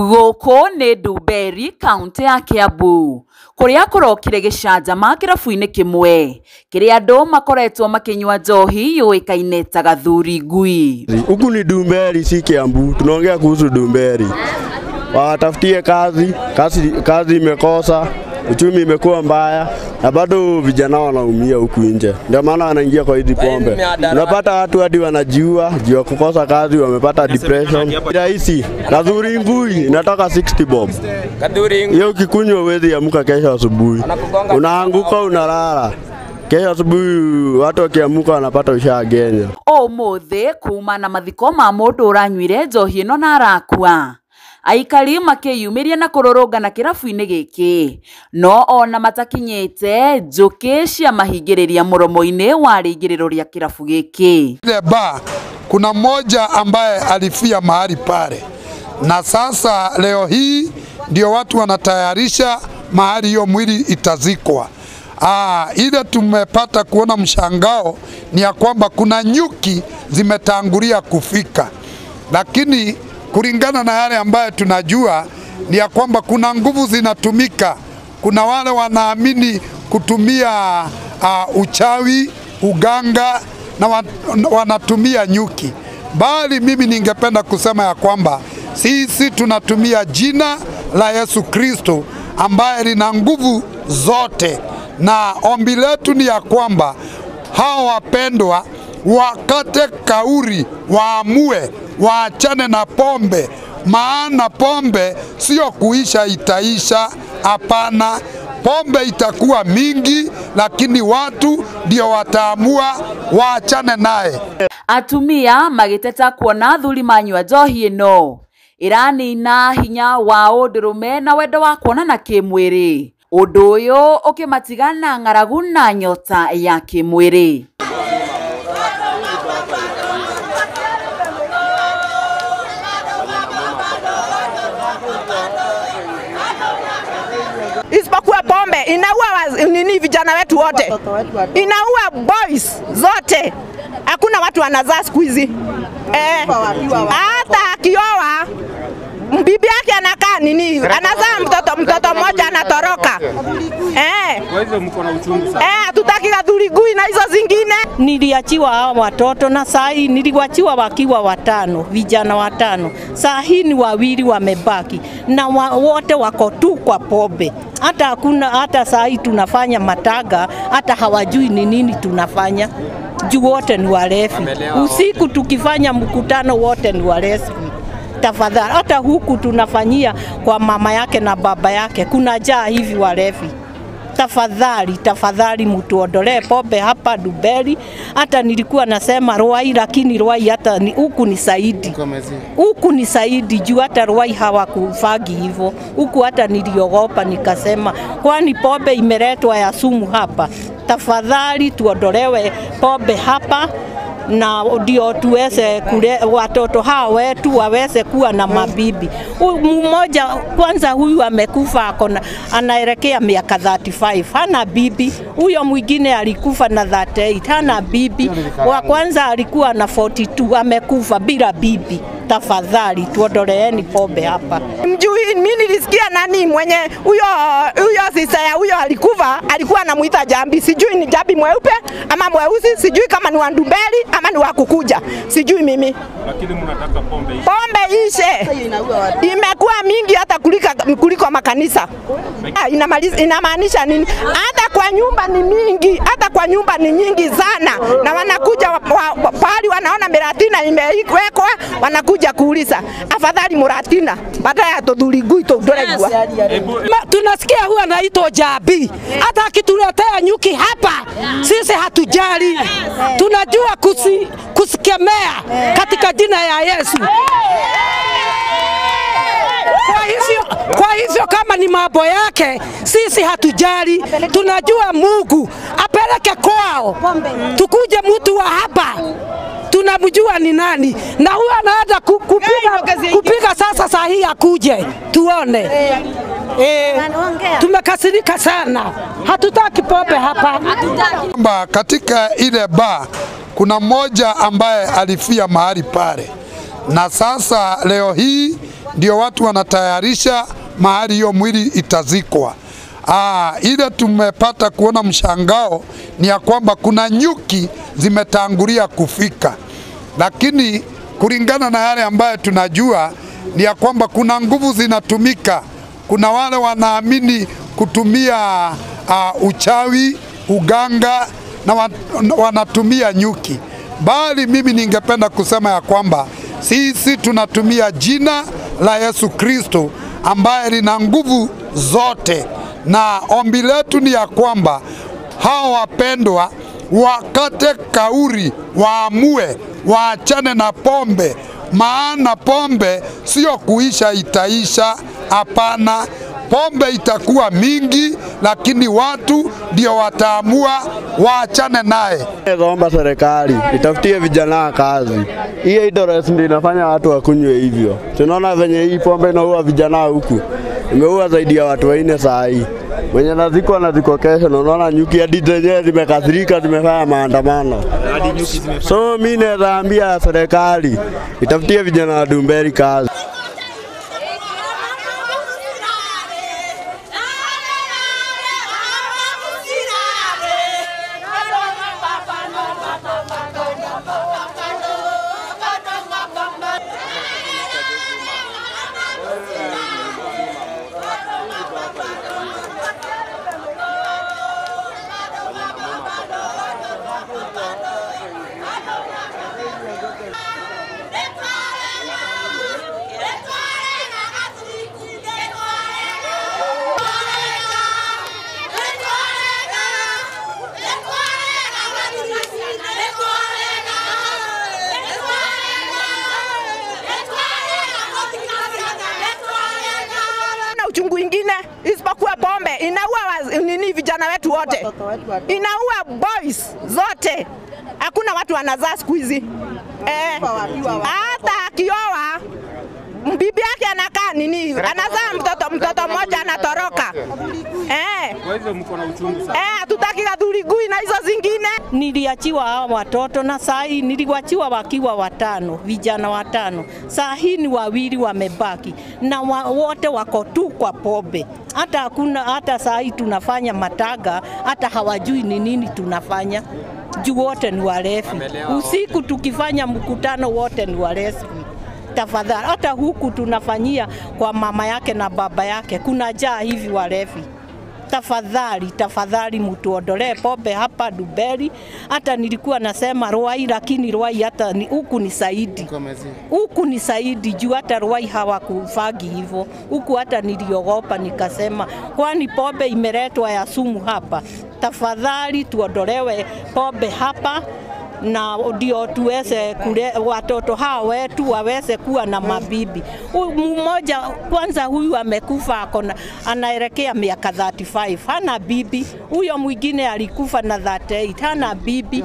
Gũkũ nĩ Ndumberi, kaunti ya Kiambu, kũrĩa kũrokire gĩcanjama kĩrabu-inĩ kĩmwe kĩrĩa andũ makoretwo makĩnyua njohi yũĩkaine ta Gathuri Ngui. Huku ni Ndumberi, si Kiambu. Tunaongea kuhusu Ndumberi. Watafutie kazi imekosa, uchumi imekuwa mbaya na bado vijana wanaumia huku nje. Ndio maana wanaingia kwa hizi pombe. Unapata watu hadi wanajiua juu ya kukosa kazi, wamepata depression. Rahisi, Gathuri Ngui inatoka 60 bob. Hiyo ukikunywa huwezi amka kesho asubuhi. Unaanguka unalala. Kesho asubuhi watu wakiamka wanapata ushagenya. Ũmũthĩ kuma na mathiko ma mũndũ ũranyuire njohi ĩno na arakua. Aikari makĩyumĩria na kũrũrũngana kĩrabu-inĩ gĩkĩ, no ona matakinyĩte njũkĩ cia mahingĩrĩria mũromo-inĩ wa rĩingĩrĩro rĩa kĩrabu gĩkĩ. Ile bar kuna mmoja ambaye alifia mahali pale, na sasa leo hii ndio watu wanatayarisha mahali hiyo mwili itazikwa. Ile tumepata kuona mshangao ni ya kwamba kuna nyuki zimetangulia kufika, lakini kulingana na yale ambayo tunajua ni ya kwamba kuna nguvu zinatumika. Kuna wale wanaamini kutumia uchawi, uganga na wanatumia nyuki. Bali mimi ningependa kusema ya kwamba sisi tunatumia jina la Yesu Kristo ambaye lina nguvu zote, na ombi letu ni ya kwamba hao wapendwa wakate kauri, waamue waachane na pombe, maana pombe sio kuisha itaisha. Hapana, pombe itakuwa mingi, lakini watu ndio wataamua waachane naye. Atumia magĩteta kuona athuri manyua njohi ĩno iranina hinya wa ũndũrũme na wendo wa kuonana kĩmwĩrĩ, ũndũ ũyũ ũkĩmatigana ng'aragu na nyota ya kĩmwĩrĩ. Isipokuwa pombe inaua nini vijana wetu wote, inaua boys zote. Hakuna watu wanazaa siku hizi. Hata akioa bibi yake anakaa nini, anazaa mtoto mmoja anatoroka. Kwa hivyo mko na uchungu sana. Hatutaki Gathuri Ngui na hizo zingine. Niliachiwa hao watoto na saa hii niliwachiwa wakiwa watano, vijana watano. Saa hii ni wawili wamebaki na wote wako tu kwa pombe. Hata hakuna, hata saa hii tunafanya mataga, hata hawajui ni nini tunafanya. Juu wote ni walevi. Usiku tukifanya mkutano wote ni walevi. Tafadhali, hata huku tunafanyia kwa mama yake na baba yake, kuna jaa hivi walevi. Tafadhali mtuondolee pombe hapa Ndumberi. Hata nilikuwa nasema Ruai, lakini Ruai hata huku ni Saidi. Huku ni Saidi juu hata Ruai hawakufagi hivyo. Huku hata niliogopa nikasema kwani pombe imeletwa ya sumu hapa. Tafadhali tuondolewe pombe hapa na ndio tuweze watoto hao wetu waweze kuwa na mabibi. Mmoja kwanza huyu amekufa anaelekea miaka 35, hana bibi. Huyo mwingine alikufa na 38, hana bibi. Wa kwanza alikuwa na 42, amekufa bila bibi. Tafadhali tuondoleeni pombe hapa. Mjui mimi nilisikia nani mwenye huyo sisa ya huyo alikuwa anamuita Jambi. Sijui ni Jambi mweupe ama mweusi, sijui kama ni wa Ndumberi ama ni wa kukuja. Sijui mimi. Lakini mnataka pombe ishe. Pombe ishe. Imekuwa mingi hata kuliko makanisa. Inamaanisha nini? Hata kwa nyumba ni mingi, hata kwa nyumba ni nyingi sana. Na wanakuja pahali wanaona Miratina imewekwa, wanakuja kuuliza afadhali Muratina badala ya Gathuri Ngui tudoregwa. Tunasikia huwa anaitwa Jambi, hata akituletea nyuki hapa sisi hatujali. Tunajua kusikemea katika jina ya Yesu. Kwa hivyo kama ni mambo yake sisi hatujali. Tunajua Mungu apeleke kwao, tukuje mtu wa hapa tunamjua ni nani, na huyo anaanza kupiga sasa. Saa hii akuje tuone. Tumekasirika sana, hatutaki pombe hapa. Katika ile bar kuna mmoja ambaye alifia mahali pale, na sasa leo hii ndio watu wanatayarisha mahali hiyo mwili itazikwa. Ile tumepata kuona mshangao ni ya kwamba kuna nyuki zimetangulia kufika, lakini kulingana na yale ambayo tunajua ni ya kwamba kuna nguvu zinatumika. Kuna wale wanaamini kutumia uchawi, uganga na wanatumia nyuki. Bali mimi ningependa kusema ya kwamba sisi tunatumia jina la Yesu Kristo ambaye lina nguvu zote, na ombi letu ni ya kwamba hao wapendwa wakate kauri, waamue waachane na pombe, maana pombe sio kuisha itaisha. Hapana, pombe itakuwa mingi, lakini watu ndio wataamua waachane naye. Naomba serikali itafutie vijana kazi. Hiyo idolesi ndio inafanya watu wakunywe hivyo. Tunaona venye hii pombe inaua vijana huku. Imeua zaidi ya watu 4 saa hii. Mwenye naziko na ziko kesho, na unaona nyuki hadi zenyewe zimekasirika, zimefanya maandamano. So mimi naambia serikali itafutie vijana wa Dumberi kazi. Uchungu ingine isipokuwa pombe inaua nini vijana wetu wote, inaua boys zote. Hakuna watu wanazaa siku hizi. Hata akioa bibi yake anakaa nini, anazaa mtoto mmoja anatoroka. Kwa hivyo mko na uchungu sana. Hatutaki kadhurigui na hizo zingine. Niliachiwa hawa watoto na saa hii niliwachiwa wakiwa 5, vijana 5. Saa hii ni 2 wamebaki na wote wako tu kwa pombe. Hata hakuna, hata saa hii tunafanya mataga, hata hawajui ni nini tunafanya. Juu wote ni walevi. Usiku tukifanya mkutano wote ni walevi. Tafadhali, hata huku tunafanyia kwa mama yake na baba yake, kuna jaa hivi walevi. Tafadhali mtuondolee pombe hapa Dumberi. Hata nilikuwa nasema Ruai, lakini Ruai hata huku ni saidi. Huku ni saidi juu hata Ruai hawakufagi hivyo. Huku hata niliogopa nikasema kwani pombe imeletwa ya sumu hapa. Tafadhali tuondolewe pombe hapa na ndio tuweze watoto hao wetu waweze kuwa na mabibi. Mmoja kwanza huyu amekufa anaelekea miaka 35, hana bibi. Huyo mwingine alikufa na 38, hana bibi.